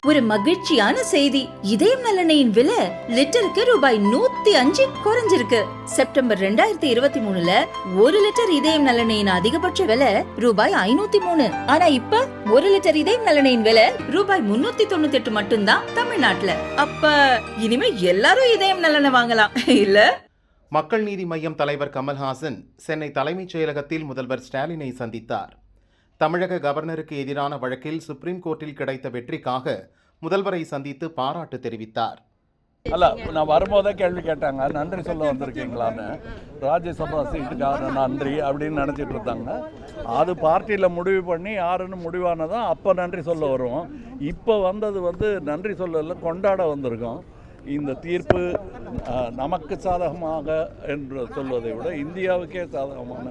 ஒரு மகிழ்ச்சியான செய்தி. இதயம் நல்லெண்ணெயின் விலை லிட்டருக்கு ரூபாய் 105 குறைஞ்சிருக்கு. செப்டம்பர் 2023ல 1 லிட்டர் இதயம் நல்லெண்ணெயின் அதிகபட்ச விலை ரூபாய் 503. ஆனா இப்ப 1 லிட்டர் இதயம் நல்லெண்ணெயின் விலை ரூபாய் 398 மட்டும்தான் தமிழ்நாட்டுல. அப்ப இனிமே எல்லாரும் இதயம் நல்லெண்ணெய் வாங்கலாம் இல்ல? மக்கள் நீதி மய்யம் தலைவர் கமல்ஹாசன் சென்னை தலைமைச் செயலகத்தில் முதல்வர் ஸ்டாலினை சந்தித்தார். தமிழக கவர்னருக்கு எதிரான வழக்கில் சுப்ரீம் கோர்ட்டில் கிடைத்த வெற்றிக்காக முதல்வரை சந்தித்து பாராட்டு தெரிவித்தார். அல்ல, நான் வரும்போதே கேள்வி கேட்டாங்க, நன்றி சொல்ல வந்திருக்கீங்களான்னு. ராஜ்யசபா சீட்டுக்காக நன்றி அப்படின்னு நினச்சிட்டு இருந்தாங்க. அது பார்ட்டியில் முடிவு பண்ணி யாருன்னு முடிவானதான் அப்போ நன்றி சொல்ல வருவோம். இப்போ வந்தது நன்றி சொல்லல, கொண்டாட வந்திருக்கோம். இந்த தீர்ப்பு நமக்கு சாதகமாக என்று சொல்வதை விட இந்தியாவுக்கே சாதகமான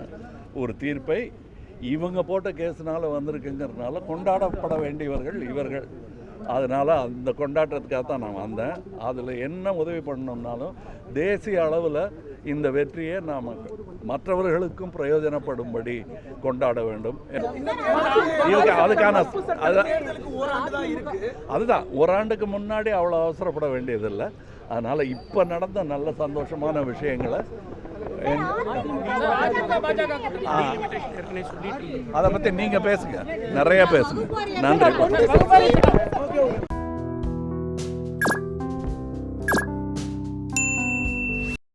ஒரு தீர்ப்பை இவங்க போட்ட கேஸுனால வந்திருக்குங்கிறதுனால கொண்டாடப்பட வேண்டியவர்கள் இவர்கள். அதனால் அந்த கொண்டாட்டத்துக்காக தான் நான் வந்தேன். அதில் என்ன உதவி பண்ணணும்னாலும் தேசிய அளவில் இந்த வெற்றியை நாம் மற்றவர்களுக்கும் பிரயோஜனப்படும்படி கொண்டாட வேண்டும். அதுக்கான அதுதான் ஓராண்டுக்கு முன்னாடி அவ்வளோ அவசரப்பட வேண்டியதில்லை. அதனால் இப்போ நடந்த நல்ல சந்தோஷமான விஷயங்களை அதை பற்றி நீங்கள் பேசுங்க, நிறைய பேசுங்க. நன்றி.